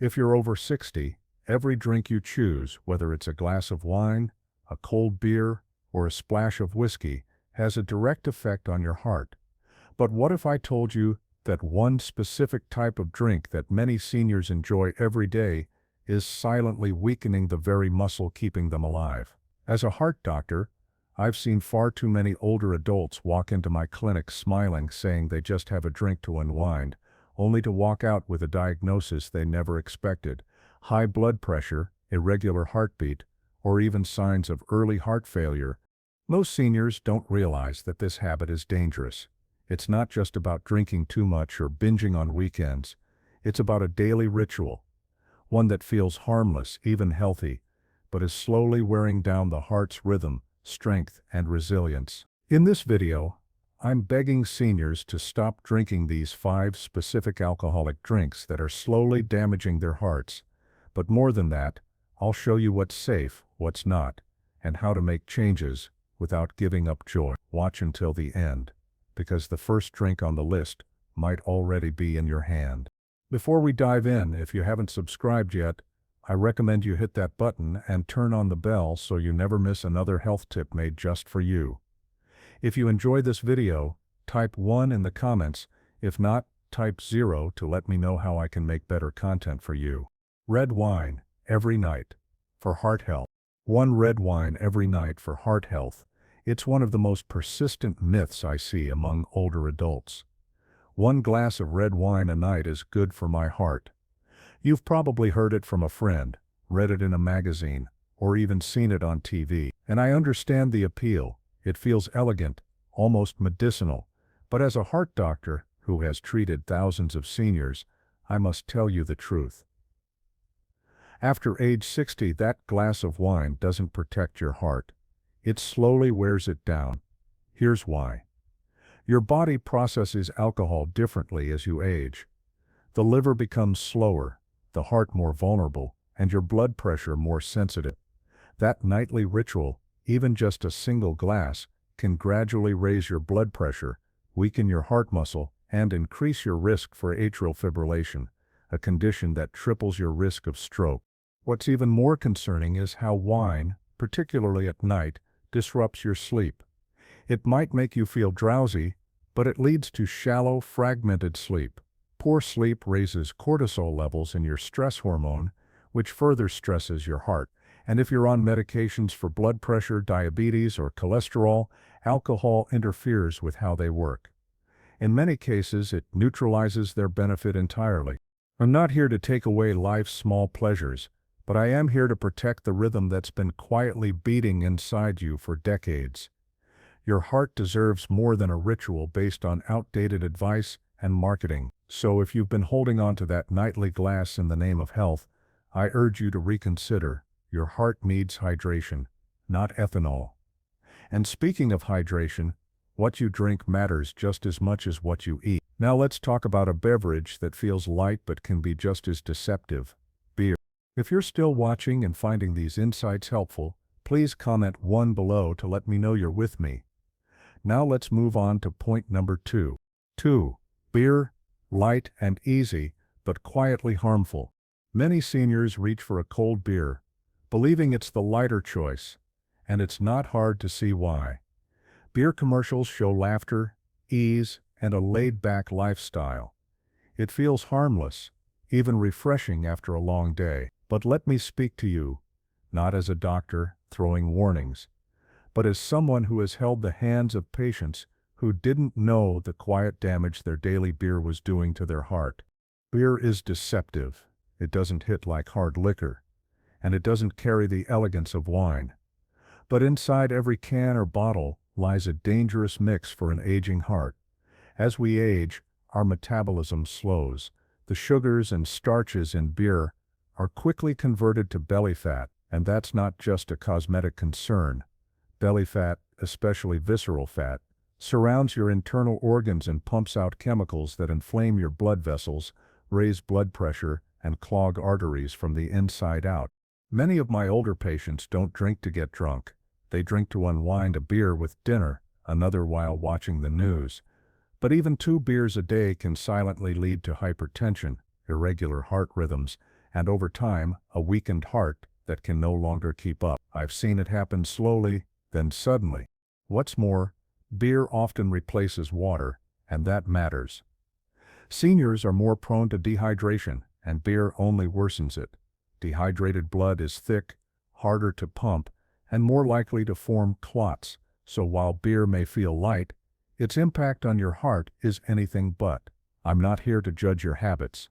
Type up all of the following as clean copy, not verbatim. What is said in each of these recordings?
If you're over 60, every drink you choose, whether it's a glass of wine, a cold beer, or a splash of whiskey, has a direct effect on your heart. But what if I told you that one specific type of drink that many seniors enjoy every day is silently weakening the very muscle keeping them alive? As a heart doctor, I've seen far too many older adults walk into my clinic smiling, saying they just have a drink to unwind, only to walk out with a diagnosis they never expected: high blood pressure, irregular heartbeat, or even signs of early heart failure. Most seniors don't realize that this habit is dangerous. It's not just about drinking too much or binging on weekends. It's about a daily ritual, one that feels harmless, even healthy, but is slowly wearing down the heart's rhythm, strength, and resilience. In this video, I'm begging seniors to stop drinking these 5 specific alcoholic drinks that are slowly damaging their hearts. But more than that, I'll show you what's safe, what's not, and how to make changes without giving up joy. Watch until the end, because the first drink on the list might already be in your hand. Before we dive in, if you haven't subscribed yet, I recommend you hit that button and turn on the bell so you never miss another health tip made just for you. If you enjoy this video, type 1 in the comments. If not, type 0 to let me know how I can make better content for you. Red wine, every night, for heart health. 1 red wine every night for heart health. It's one of the most persistent myths I see among older adults. 1 glass of red wine a night is good for my heart. You've probably heard it from a friend, read it in a magazine, or even seen it on TV. And I understand the appeal. It feels elegant, almost medicinal. But as a heart doctor who has treated thousands of seniors, I must tell you the truth. After age 60, that glass of wine doesn't protect your heart. It slowly wears it down. Here's why. Your body processes alcohol differently as you age. The liver becomes slower, the heart more vulnerable, and your blood pressure more sensitive. That nightly ritual, even just a single glass, can gradually raise your blood pressure, weaken your heart muscle, and increase your risk for atrial fibrillation, a condition that triples your risk of stroke. What's even more concerning is how wine, particularly at night, disrupts your sleep. It might make you feel drowsy, but it leads to shallow, fragmented sleep. Poor sleep raises cortisol levels in your stress hormone, which further stresses your heart. And if you're on medications for blood pressure, diabetes, or cholesterol, alcohol interferes with how they work. In many cases, it neutralizes their benefit entirely. I'm not here to take away life's small pleasures, but I am here to protect the rhythm that's been quietly beating inside you for decades. Your heart deserves more than a ritual based on outdated advice and marketing. So if you've been holding on to that nightly glass in the name of health, I urge you to reconsider. Your heart needs hydration, not ethanol. And speaking of hydration, what you drink matters just as much as what you eat. Now let's talk about a beverage that feels light but can be just as deceptive: beer. If you're still watching and finding these insights helpful, please comment 1 below to let me know you're with me. Now let's move on to point number 2. 2. Beer, light and easy, but quietly harmful. Many seniors reach for a cold beer, believing it's the lighter choice, and it's not hard to see why. Beer commercials show laughter, ease, and a laid-back lifestyle. It feels harmless, even refreshing after a long day. But let me speak to you, not as a doctor throwing warnings, but as someone who has held the hands of patients who didn't know the quiet damage their daily beer was doing to their heart. Beer is deceptive. It doesn't hit like hard liquor, and it doesn't carry the elegance of wine. But inside every can or bottle lies a dangerous mix for an aging heart. As we age, our metabolism slows. The sugars and starches in beer are quickly converted to belly fat, and that's not just a cosmetic concern. Belly fat, especially visceral fat, surrounds your internal organs and pumps out chemicals that inflame your blood vessels, raise blood pressure, and clog arteries from the inside out. Many of my older patients don't drink to get drunk. They drink to unwind, a beer with dinner, another while watching the news. But even 2 beers a day can silently lead to hypertension, irregular heart rhythms, and over time, a weakened heart that can no longer keep up. I've seen it happen slowly, then suddenly. What's more, beer often replaces water, and that matters. Seniors are more prone to dehydration, and beer only worsens it. Dehydrated blood is thick, harder to pump, and more likely to form clots, so while beer may feel light, its impact on your heart is anything but. I'm not here to judge your habits.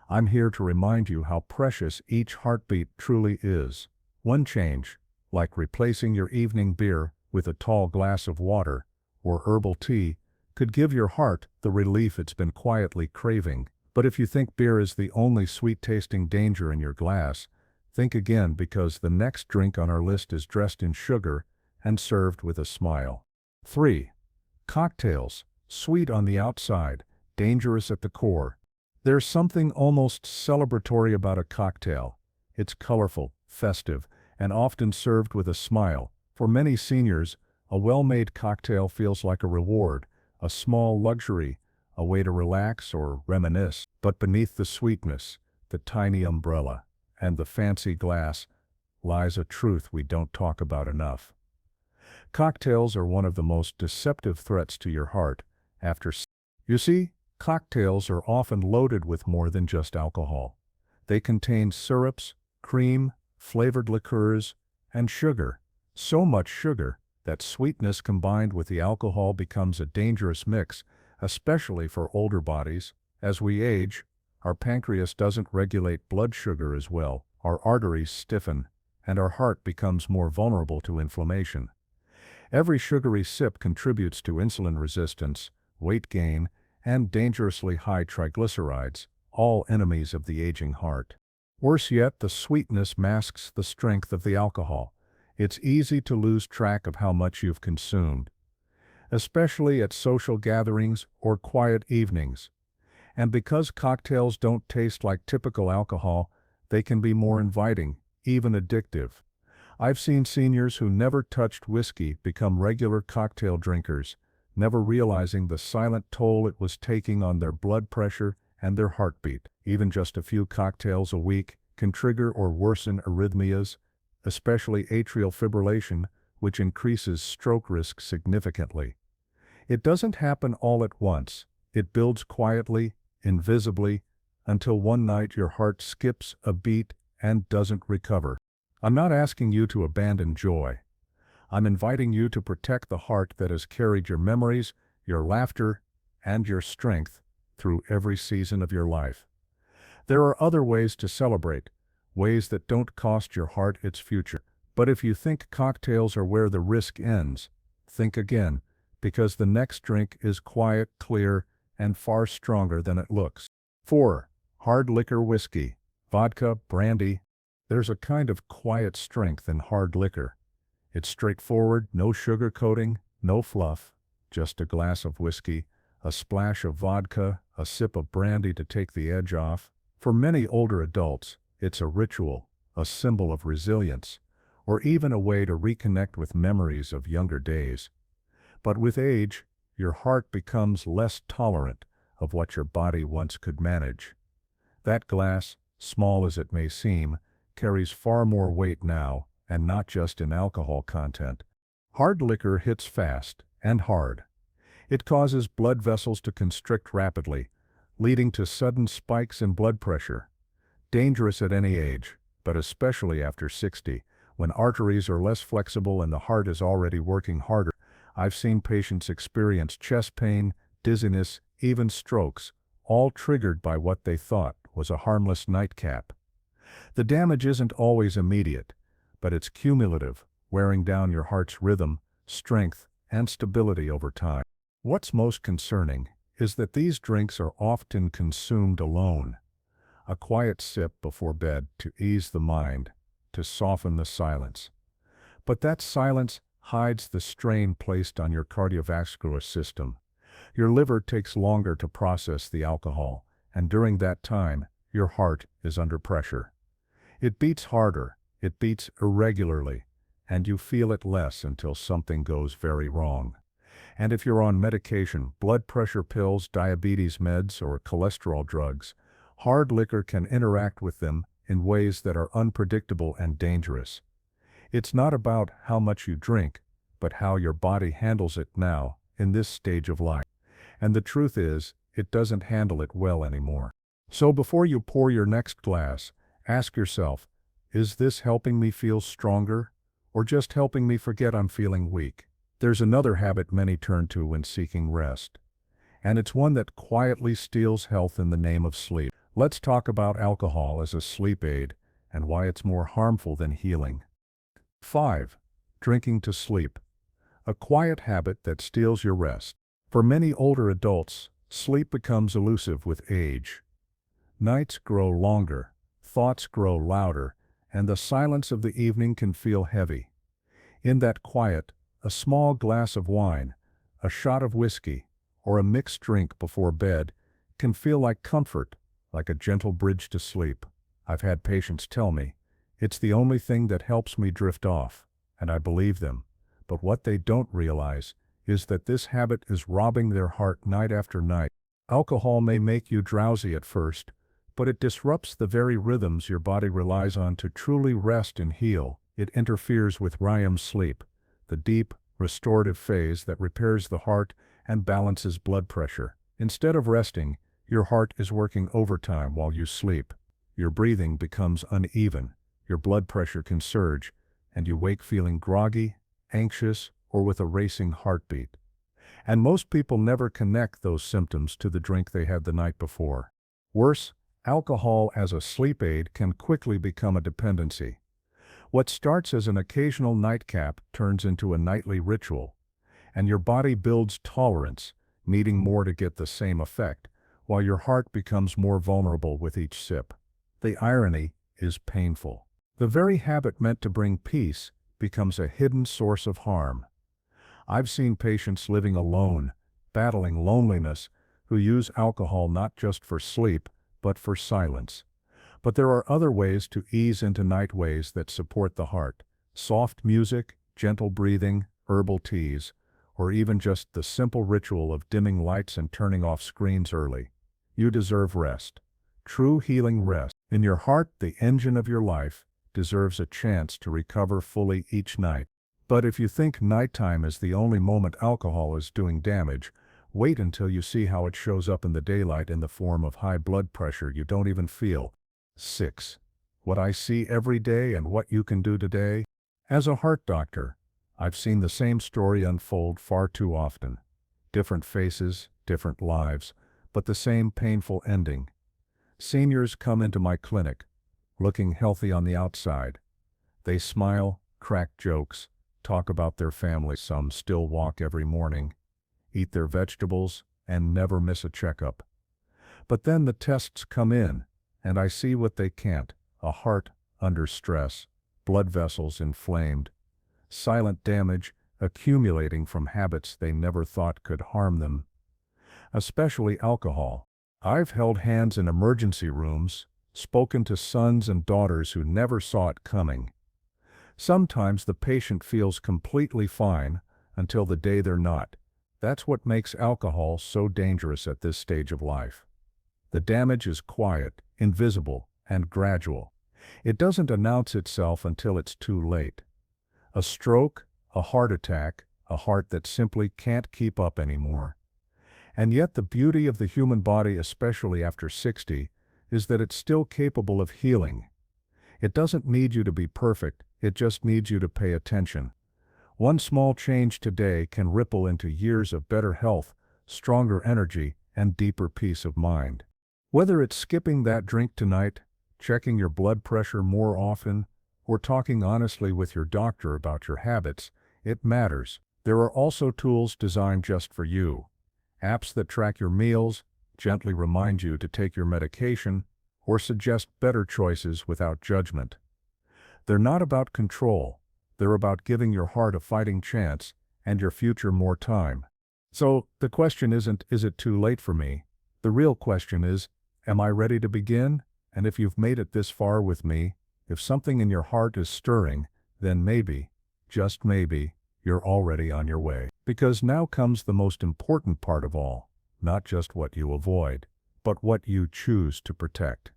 I'm here to remind you how precious each heartbeat truly is. One change, like replacing your evening beer with a tall glass of water or herbal tea, could give your heart the relief it's been quietly craving. But if you think beer is the only sweet-tasting danger in your glass, think again, because the next drink on our list is dressed in sugar and served with a smile. 3. Cocktails, sweet on the outside, dangerous at the core. There's something almost celebratory about a cocktail. It's colorful, festive, and often served with a smile. For many seniors, a well-made cocktail feels like a reward, a small luxury, a way to relax or reminisce. But beneath the sweetness, the tiny umbrella, and the fancy glass, lies a truth we don't talk about enough. Cocktails are one of the most deceptive threats to your heart. You see, cocktails are often loaded with more than just alcohol. They contain syrups, cream, flavored liqueurs, and sugar. So much sugar that sweetness combined with the alcohol becomes a dangerous mix, especially for older bodies. As we age, our pancreas doesn't regulate blood sugar as well, our arteries stiffen, and our heart becomes more vulnerable to inflammation. Every sugary sip contributes to insulin resistance, weight gain, and dangerously high triglycerides, all enemies of the aging heart. Worse yet, the sweetness masks the strength of the alcohol. It's easy to lose track of how much you've consumed, especially at social gatherings or quiet evenings. And because cocktails don't taste like typical alcohol, they can be more inviting, even addictive. I've seen seniors who never touched whiskey become regular cocktail drinkers, never realizing the silent toll it was taking on their blood pressure and their heartbeat. Even just a few cocktails a week can trigger or worsen arrhythmias, especially atrial fibrillation, which increases stroke risk significantly. It doesn't happen all at once. It builds quietly, invisibly, until one night your heart skips a beat and doesn't recover. I'm not asking you to abandon joy. I'm inviting you to protect the heart that has carried your memories, your laughter, and your strength through every season of your life. There are other ways to celebrate, ways that don't cost your heart its future. But if you think cocktails are where the risk ends, think again, because the next drink is quiet, clear, and far stronger than it looks. 4. Hard liquor whiskey, vodka, brandy. There's a kind of quiet strength in hard liquor. It's straightforward, no sugar coating, no fluff, just a glass of whiskey, a splash of vodka, a sip of brandy to take the edge off. For many older adults, it's a ritual, a symbol of resilience, or even a way to reconnect with memories of younger days. But with age, your heart becomes less tolerant of what your body once could manage. That glass, small as it may seem, carries far more weight now, and not just in alcohol content. Hard liquor hits fast and hard. It causes blood vessels to constrict rapidly, leading to sudden spikes in blood pressure. Dangerous at any age, but especially after 60, when arteries are less flexible and the heart is already working harder. I've seen patients experience chest pain, dizziness, even strokes, all triggered by what they thought was a harmless nightcap. The damage isn't always immediate, but it's cumulative, wearing down your heart's rhythm, strength, and stability over time. What's most concerning is that these drinks are often consumed alone. A quiet sip before bed to ease the mind, to soften the silence. But that silence hides the strain placed on your cardiovascular system. Your liver takes longer to process the alcohol, and during that time, your heart is under pressure. It beats harder, it beats irregularly, and you feel it less until something goes very wrong. And if you're on medication, blood pressure pills, diabetes meds, or cholesterol drugs, Hard liquor can interact with them in ways that are unpredictable and dangerous. It's not about how much you drink, but how your body handles it now, in this stage of life. And the truth is, it doesn't handle it well anymore. So before you pour your next glass, ask yourself, is this helping me feel stronger, or just helping me forget I'm feeling weak? There's another habit many turn to when seeking rest, and it's one that quietly steals health in the name of sleep. Let's talk about alcohol as a sleep aid and why it's more harmful than healing. 5. Drinking to sleep. A quiet habit that steals your rest. For many older adults, sleep becomes elusive with age. Nights grow longer, thoughts grow louder, and the silence of the evening can feel heavy. In that quiet, a small glass of wine, a shot of whiskey, or a mixed drink before bed can feel like comfort, like a gentle bridge to sleep. I've had patients tell me, it's the only thing that helps me drift off, and I believe them. But what they don't realize is that this habit is robbing their heart night after night. Alcohol may make you drowsy at first, but it disrupts the very rhythms your body relies on to truly rest and heal. It interferes with REM sleep, the deep, restorative phase that repairs the heart and balances blood pressure. Instead of resting, your heart is working overtime while you sleep. Your breathing becomes uneven, your blood pressure can surge, and you wake feeling groggy, anxious, or with a racing heartbeat. And most people never connect those symptoms to the drink they had the night before. Worse, alcohol as a sleep aid can quickly become a dependency. What starts as an occasional nightcap turns into a nightly ritual, and your body builds tolerance, needing more to get the same effect, while your heart becomes more vulnerable with each sip. The irony is painful. The very habit meant to bring peace becomes a hidden source of harm. I've seen patients living alone, battling loneliness, who use alcohol not just for sleep, but for silence. But there are other ways to ease into night ways that support the heart. Soft music, gentle breathing, herbal teas, or even just the simple ritual of dimming lights and turning off screens early. You deserve rest. True healing rest. In your heart, the engine of your life deserves a chance to recover fully each night. But if you think nighttime is the only moment alcohol is doing damage, wait until you see how it shows up in the daylight in the form of high blood pressure you don't even feel. 6. What I see every day and what you can do today. As a heart doctor, I've seen the same story unfold far too often. Different faces, different lives, but the same painful ending. Seniors come into my clinic, looking healthy on the outside. They smile, crack jokes, talk about their family. Some still walk every morning, eat their vegetables, and never miss a checkup. But then the tests come in, and I see what they can't: a heart under stress, blood vessels inflamed, silent damage accumulating from habits they never thought could harm them, especially alcohol. I've held hands in emergency rooms, spoken to sons and daughters who never saw it coming. Sometimes the patient feels completely fine until the day they're not. That's what makes alcohol so dangerous at this stage of life. The damage is quiet, invisible, and gradual. It doesn't announce itself until it's too late. A stroke, a heart attack, a heart that simply can't keep up anymore. And yet the beauty of the human body, especially after 60, is that it's still capable of healing. It doesn't need you to be perfect, it just needs you to pay attention. One small change today can ripple into years of better health, stronger energy, and deeper peace of mind. Whether it's skipping that drink tonight, checking your blood pressure more often, or talking honestly with your doctor about your habits, it matters. There are also tools designed just for you. Apps that track your meals, gently remind you to take your medication, or suggest better choices without judgment. They're not about control. They're about giving your heart a fighting chance and your future more time. So the question isn't, is it too late for me? The real question is, am I ready to begin? And if you've made it this far with me, if something in your heart is stirring, then maybe, just maybe, you're already on your way. Because now comes the most important part of all, not just what you avoid, but what you choose to protect.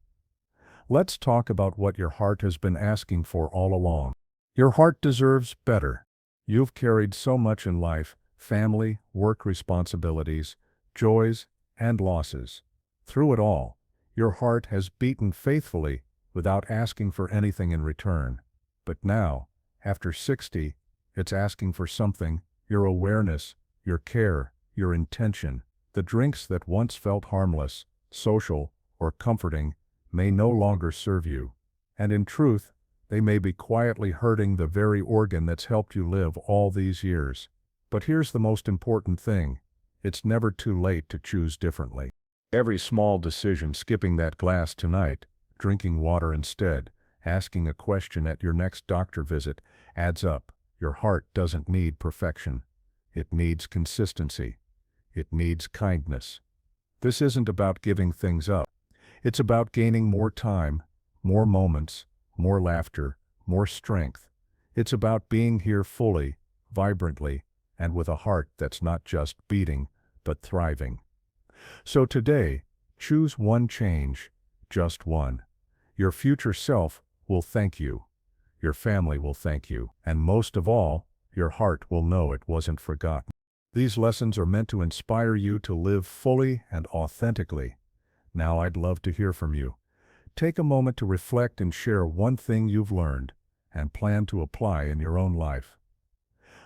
Let's talk about what your heart has been asking for all along. Your heart deserves better. You've carried so much in life: family, work responsibilities, joys, and losses. Through it all, your heart has beaten faithfully without asking for anything in return. But now, after 60, it's asking for something: your awareness, your care, your intention. The drinks that once felt harmless, social, or comforting may no longer serve you. And in truth, they may be quietly hurting the very organ that's helped you live all these years. But here's the most important thing: it's never too late to choose differently. Every small decision, skipping that glass tonight, drinking water instead, asking a question at your next doctor visit, adds up. Your heart doesn't need perfection. It needs consistency. It needs kindness. This isn't about giving things up. It's about gaining more time, more moments, more laughter, more strength. It's about being here fully, vibrantly, and with a heart that's not just beating, but thriving. So today, choose one change, just one. Your future self will thank you. Your family will thank you. And most of all, your heart will know it wasn't forgotten. These lessons are meant to inspire you to live fully and authentically. Now I'd love to hear from you. Take a moment to reflect and share one thing you've learned and plan to apply in your own life.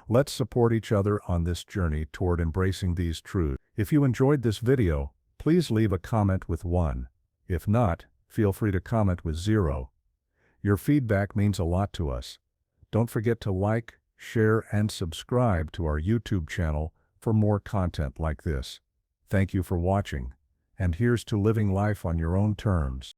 Let's support each other on this journey toward embracing these truths. If you enjoyed this video, please leave a comment with 1. If not, feel free to comment with 0. Your feedback means a lot to us. Don't forget to like, share, and subscribe to our YouTube channel for more content like this. Thank you for watching, and here's to living life on your own terms.